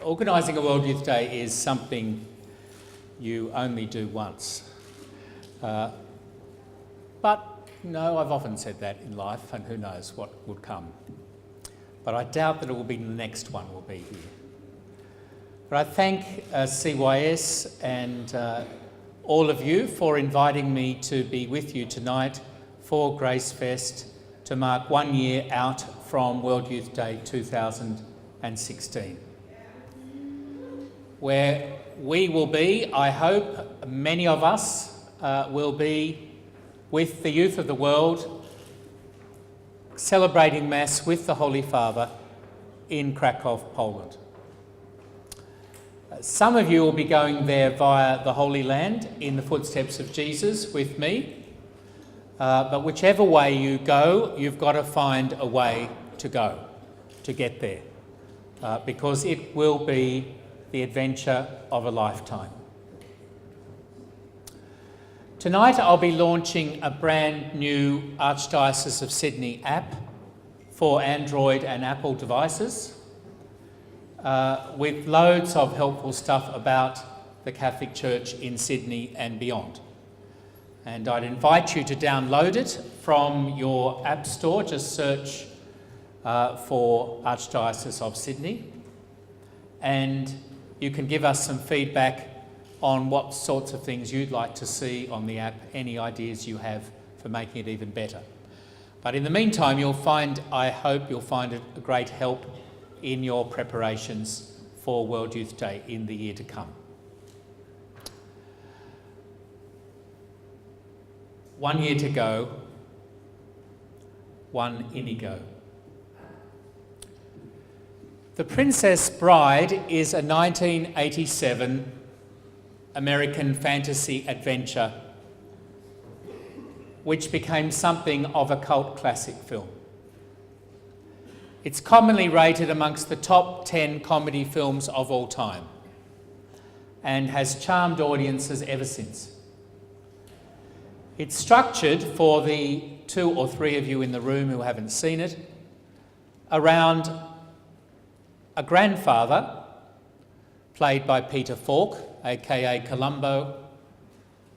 Organising a World Youth Day is something you only do once. But no, I've often said that in life, and who knows what would come. But I doubt that it will be the next one will be here. But I thank CYS and all of you for inviting me to be with you tonight for GRACEFEST to mark 1 year out from World Youth Day 2016. Where we will be, I hope, many of us will be with the youth of the world, celebrating Mass with the Holy Father in Krakow, Poland. Some of you will be going there via the Holy Land in the footsteps of Jesus with me, but whichever way you go, you've got to find a way to go, to get there, because it will be the adventure of a lifetime. Tonight I'll be launching a brand new Archdiocese of Sydney app for Android and Apple devices with loads of helpful stuff about the Catholic Church in Sydney and beyond. And I'd invite you to download it from your app store. Just search for Archdiocese of Sydney, and you can give us some feedback on what sorts of things you'd like to see on the app, any ideas you have for making it even better. But in the meantime, I hope you'll find it a great help in your preparations for World Youth Day in the year to come. 1 year to go, one inigo. The Princess Bride is a 1987 American fantasy adventure which became something of a cult classic film. It's commonly rated amongst the top 10 comedy films of all time and has charmed audiences ever since. It's structured, for the 2 or 3 of you in the room who haven't seen it, around a grandfather, played by Peter Falk, aka Columbo,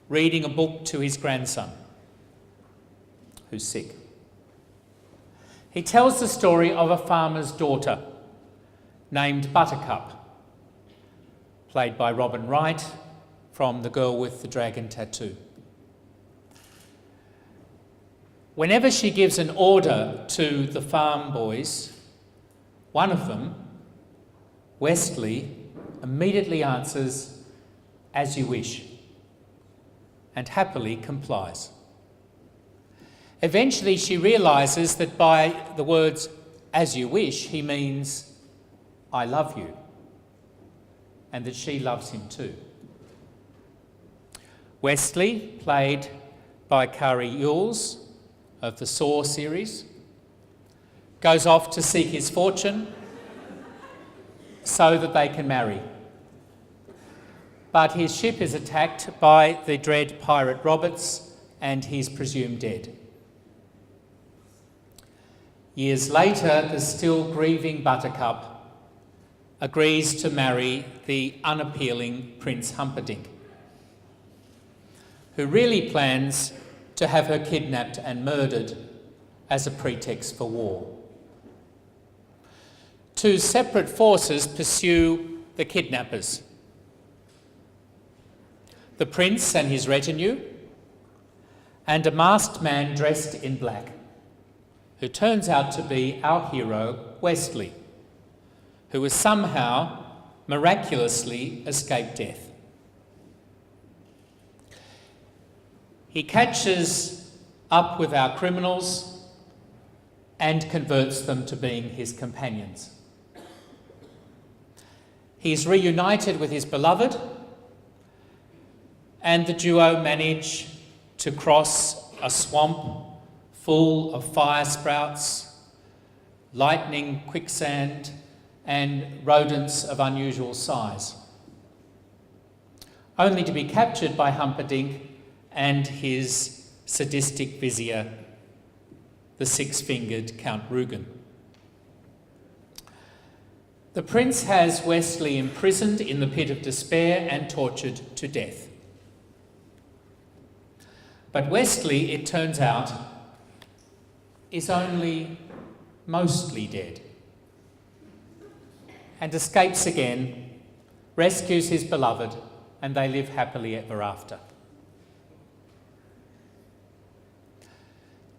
reading a book to his grandson, who's sick. He tells the story of a farmer's daughter named Buttercup, played by Robin Wright from The Girl with the Dragon Tattoo. Whenever she gives an order to the farm boys, one of them, Wesley, immediately answers, "As you wish," and happily complies. Eventually she realises that by the words, "as you wish," he means, "I love you," and that she loves him too. Wesley, played by Kari Yules of the Saw series, goes off to seek his fortune so that they can marry. But his ship is attacked by the dread pirate Roberts and he's presumed dead. Years later, the still grieving Buttercup agrees to marry the unappealing Prince Humperdinck, who really plans to have her kidnapped and murdered as a pretext for war. 2 separate forces pursue the kidnappers: the prince and his retinue, and a masked man dressed in black, who turns out to be our hero, Wesley, who has somehow miraculously escaped death. He catches up with our criminals and converts them to being his companions. He's reunited with his beloved, and the duo manage to cross a swamp full of fire sprouts, lightning, quicksand, and rodents of unusual size, only to be captured by Humperdinck and his sadistic vizier, the 6-fingered Count Rugen. The prince has Wesley imprisoned in the pit of despair and tortured to death. But Wesley, it turns out, is only mostly dead, and escapes again, rescues his beloved, and they live happily ever after.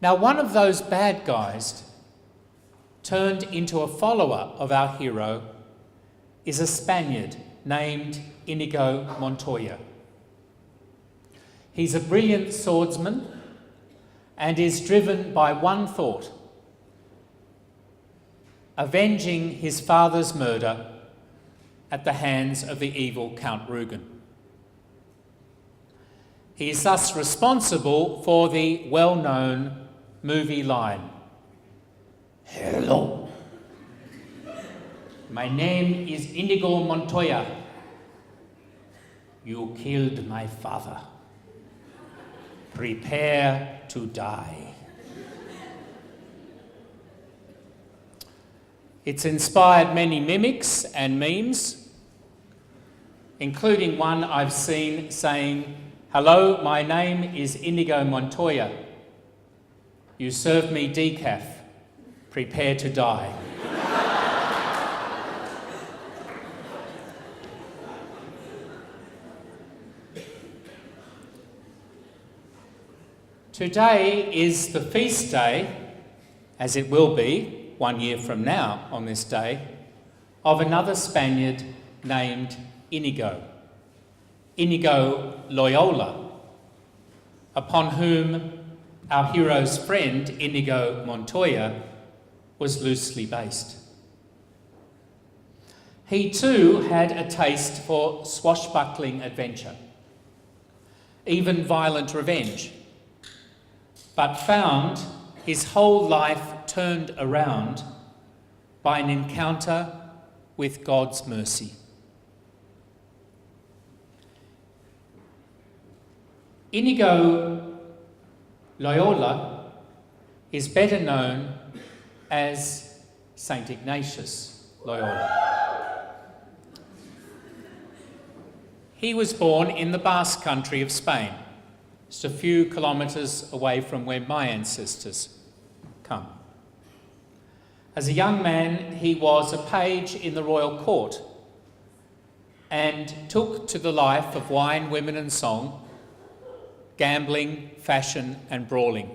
Now, one of those bad guys turned into a follower of our hero is a Spaniard named Inigo Montoya. He's a brilliant swordsman and is driven by one thought: avenging his father's murder at the hands of the evil Count Rugen. He is thus responsible for the well-known movie line, "Hello, my name is Inigo Montoya. You killed my father. Prepare to die." It's inspired many mimics and memes, including one I've seen saying, "Hello, my name is Inigo Montoya. You served me decaf. Prepare to die." Today is the feast day, as it will be 1 year from now on this day, of another Spaniard named Inigo Loyola, upon whom our hero's friend Inigo Montoya was loosely based. He too had a taste for swashbuckling adventure, even violent revenge, but found his whole life turned around by an encounter with God's mercy. Inigo Loyola is better known as Saint Ignatius Loyola. He was born in the Basque Country of Spain, just a few kilometres away from where my ancestors come. As a young man, he was a page in the royal court and took to the life of wine, women and song, gambling, fashion and brawling.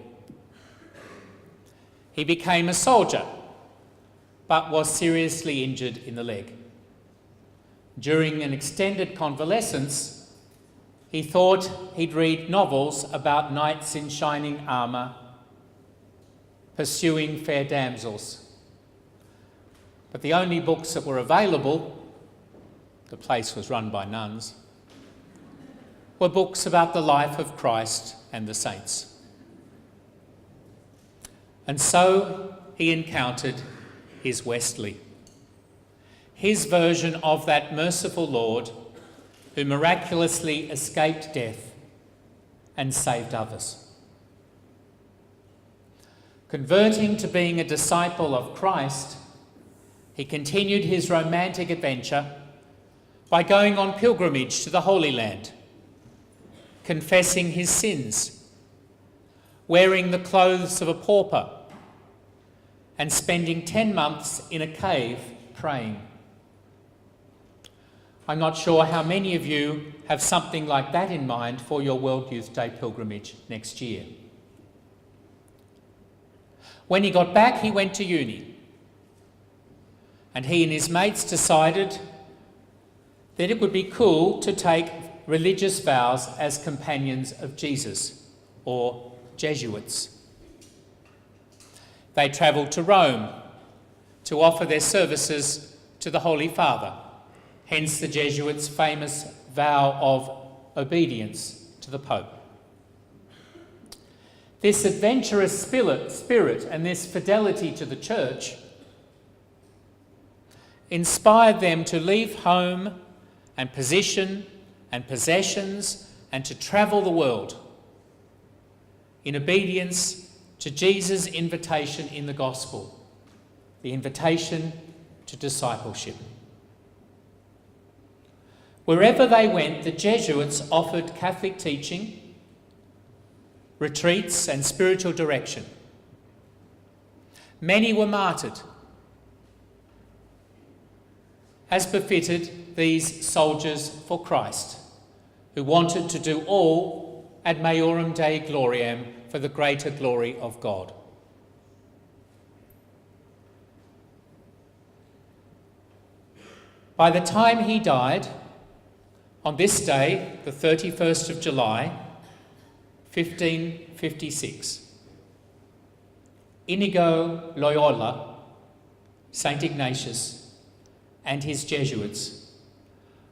He became a soldier, but was seriously injured in the leg. During an extended convalescence, he thought he'd read novels about knights in shining armour pursuing fair damsels. But the only books that were available, the place was run by nuns, were books about the life of Christ and the saints. And so he encountered his Wesley, his version of that merciful Lord who miraculously escaped death and saved others. Converting to being a disciple of Christ, he continued his romantic adventure by going on pilgrimage to the Holy Land, confessing his sins, wearing the clothes of a pauper, and spending 10 months in a cave praying. I'm not sure how many of you have something like that in mind for your World Youth Day pilgrimage next year. When he got back, he went to uni, and he and his mates decided that it would be cool to take religious vows as companions of Jesus, or Jesuits. They travelled to Rome to offer their services to the Holy Father, hence the Jesuits' famous vow of obedience to the Pope. This adventurous spirit and this fidelity to the Church inspired them to leave home and position and possessions and to travel the world in obedience to Jesus' invitation in the Gospel, the invitation to to discipleship. Wherever they went, the Jesuits offered Catholic teaching, retreats and spiritual direction. Many were martyred, as befitted these soldiers for Christ, who wanted to do all ad maiorem Dei gloriam, for the greater glory of God. By the time he died, on this day, the 31st of July, 1556, Inigo Loyola, St. Ignatius, and his Jesuits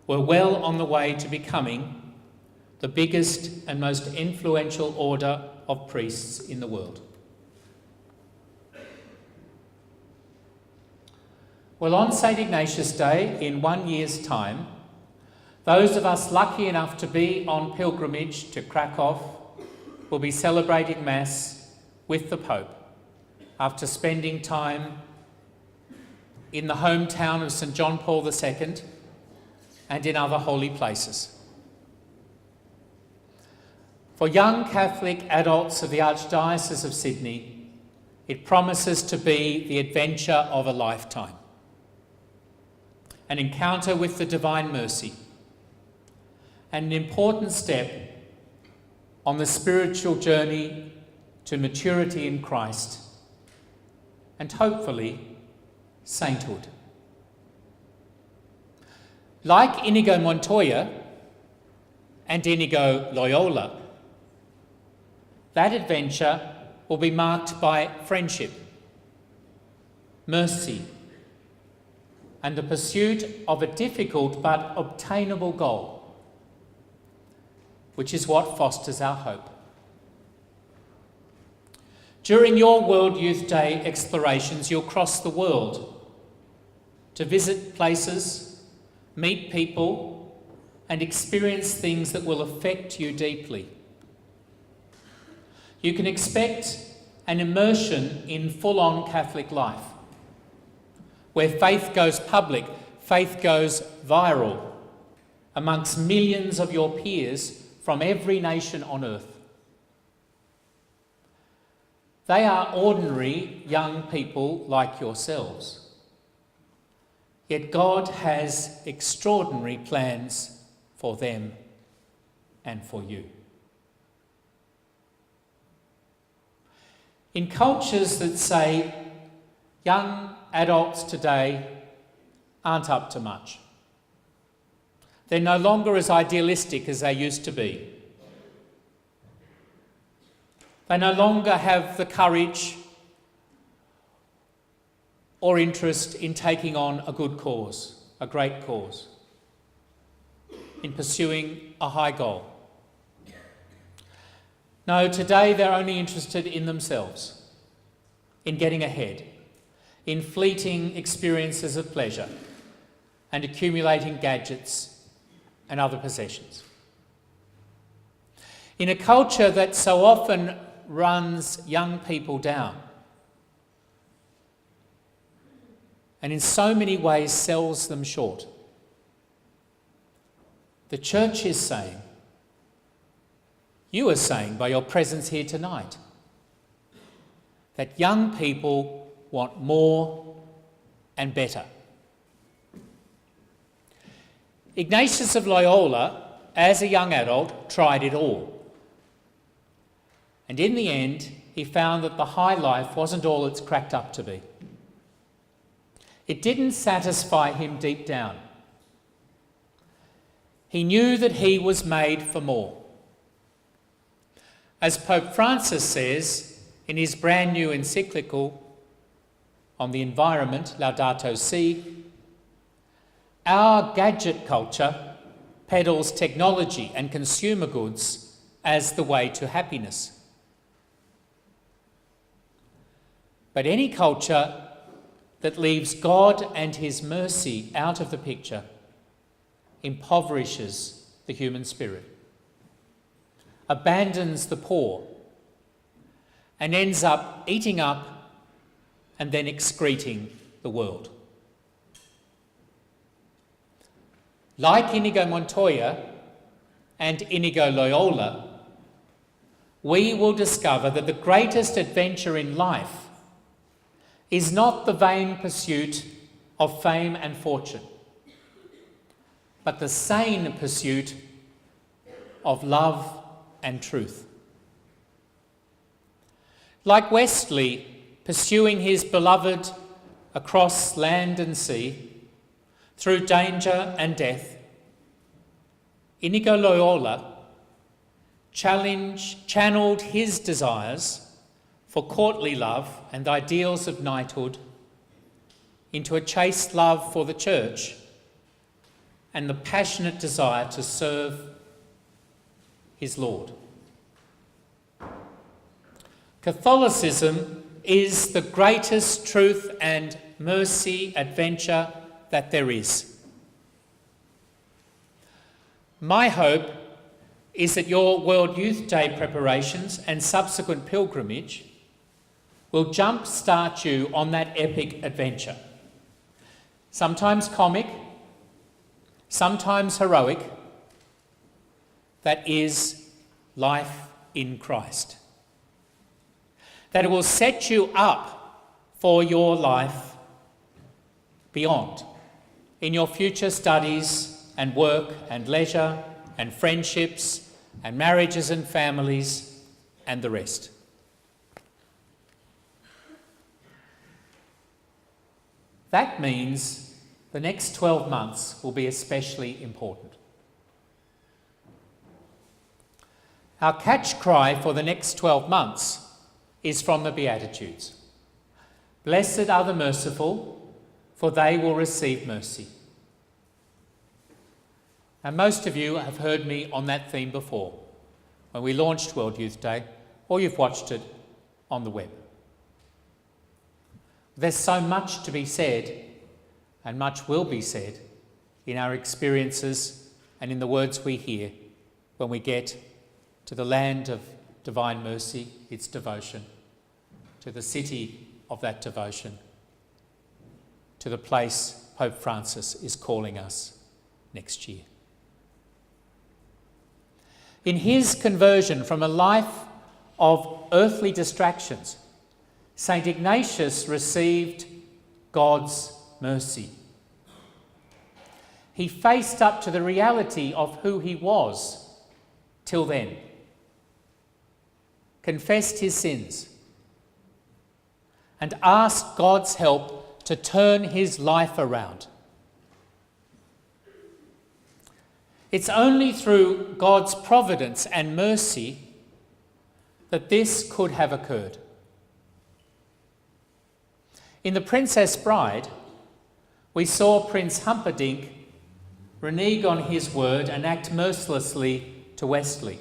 were well on the way to becoming the biggest and most influential order of priests in the world. Well, on St. Ignatius Day, in 1 year's time, those of us lucky enough to be on pilgrimage to Krakow will be celebrating Mass with the Pope after spending time in the hometown of St. John Paul II and in other holy places. For young Catholic adults of the Archdiocese of Sydney, it promises to be the adventure of a lifetime. An encounter with the Divine Mercy, and an important step on the spiritual journey to maturity in Christ, and hopefully sainthood. Like Inigo Montoya and Inigo Loyola, that adventure will be marked by friendship, mercy, and the pursuit of a difficult but obtainable goal, which is what fosters our hope. During your World Youth Day explorations, you'll cross the world to visit places, meet people, and experience things that will affect you deeply. You can expect an immersion in full-on Catholic life, where faith goes public, faith goes viral, amongst millions of your peers from every nation on earth. They are ordinary young people like yourselves. Yet God has extraordinary plans for them and for you. In cultures that say young adults today aren't up to much, they're no longer as idealistic as they used to be. They no longer have the courage or interest in taking on a good cause, a great cause, in pursuing a high goal. No, today they're only interested in themselves, in getting ahead, in fleeting experiences of pleasure, and accumulating gadgets and other possessions. In a culture that so often runs young people down, and in so many ways sells them short, the Church is saying, you are saying by your presence here tonight, that young people want more and better. Ignatius of Loyola, as a young adult, tried it all. And in the end, he found that the high life wasn't all it's cracked up to be. It didn't satisfy him deep down. He knew that he was made for more. As Pope Francis says in his brand new encyclical on the environment, Laudato Si, our gadget culture peddles technology and consumer goods as the way to happiness. But any culture that leaves God and his mercy out of the picture impoverishes the human spirit, abandons the poor, and ends up eating up and then excreting the world. like Inigo Montoya and Inigo Loyola, we will discover that the greatest adventure in life is not the vain pursuit of fame and fortune, but the sane pursuit of love and truth. Like Wesley pursuing his beloved across land and sea, through danger and death, Inigo Loyola channeled his desires for courtly love and ideals of knighthood into a chaste love for the Church and the passionate desire to serve his Lord. Catholicism is the greatest truth and mercy adventure that there is. My hope is that your World Youth Day preparations and subsequent pilgrimage will jump-start you on that epic adventure. Sometimes comic, sometimes heroic, that is life in Christ. That it will set you up for your life beyond, in your future studies and work and leisure and friendships and marriages and families and the rest. That means the next 12 months will be especially important. Our catch cry for the next 12 months is from the Beatitudes. Blessed are the merciful, for they will receive mercy. And most of you have heard me on that theme before, when we launched World Youth Day, or you've watched it on the web. There's so much to be said, and much will be said, in our experiences and in the words we hear when we get to the land of divine mercy, its devotion, to the city of that devotion, to the place Pope Francis is calling us next year. In his conversion from a life of earthly distractions, St. Ignatius received God's mercy. He faced up to the reality of who he was till then, confessed his sins, and asked God's help to turn his life around. It's only through God's providence and mercy that this could have occurred. In The Princess Bride, we saw Prince Humperdinck renege on his word and act mercilessly to Wesley,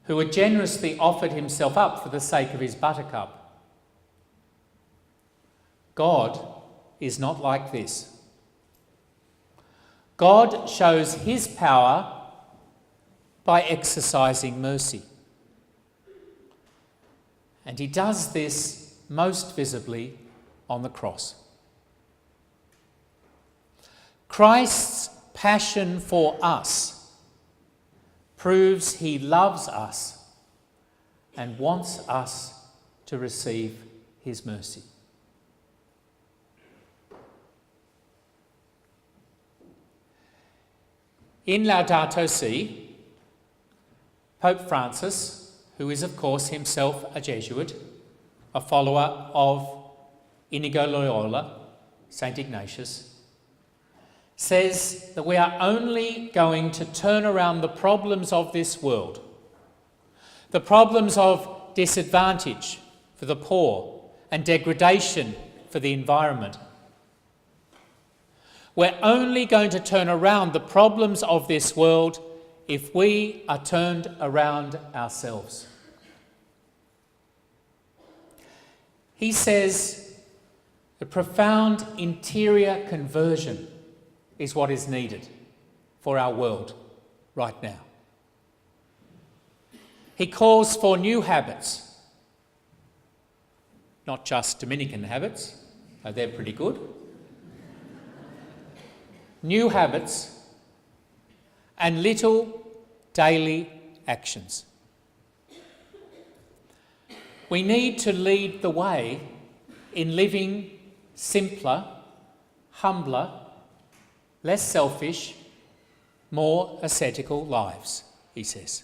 who had generously offered himself up for the sake of his buttercup. God is not like this. God shows his power by exercising mercy. And he does this most visibly on the cross. Christ's passion for us proves he loves us and wants us to receive his mercy. In Laudato Si, Pope Francis, who is of course himself a Jesuit, a follower of Inigo Loyola, St. Ignatius, says that we are only going to turn around the problems of this world, the problems of disadvantage for the poor and degradation for the environment. We're only going to turn around the problems of this world if we are turned around ourselves. He says a profound interior conversion is what is needed for our world right now. He calls for new habits, not just Dominican habits, though they're pretty good. new habits, and little daily actions. We need to lead the way in living simpler, humbler, less selfish, more ascetical lives, he says.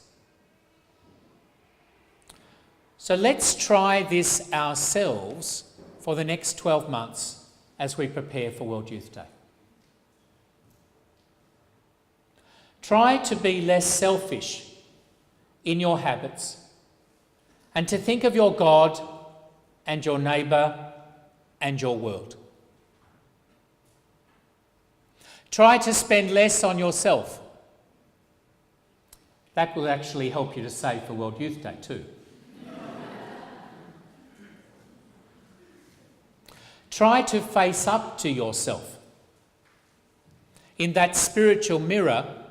So let's try this ourselves for the next 12 months as we prepare for World Youth Day. Try to be less selfish in your habits and to think of your God and your neighbour and your world. Try to spend less on yourself. That will actually help you to save for World Youth Day too. Try to face up to yourself in that spiritual mirror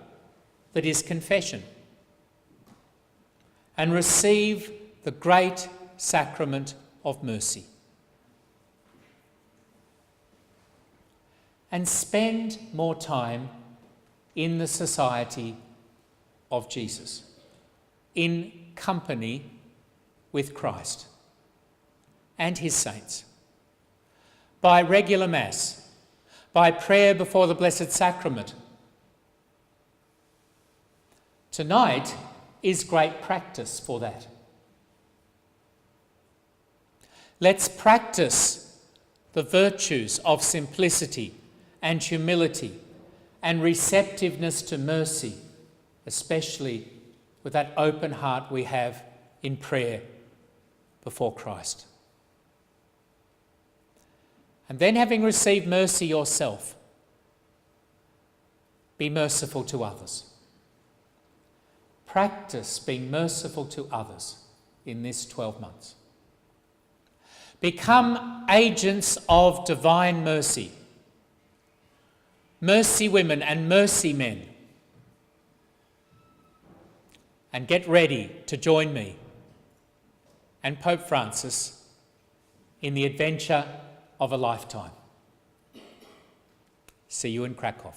that is confession, and receive the great sacrament of mercy. And spend more time in the society of Jesus, in company with Christ and his saints, by regular Mass, by prayer before the Blessed Sacrament. Tonight is great practice for that. Let's practice the virtues of simplicity and humility and receptiveness to mercy, especially with that open heart we have in prayer before Christ. And then, having received mercy yourself, be merciful to others. Practice being merciful to others in this 12 months. Become agents of divine mercy. Mercy women and mercy men. And get ready to join me and Pope Francis in the adventure of a lifetime. See you in Krakow.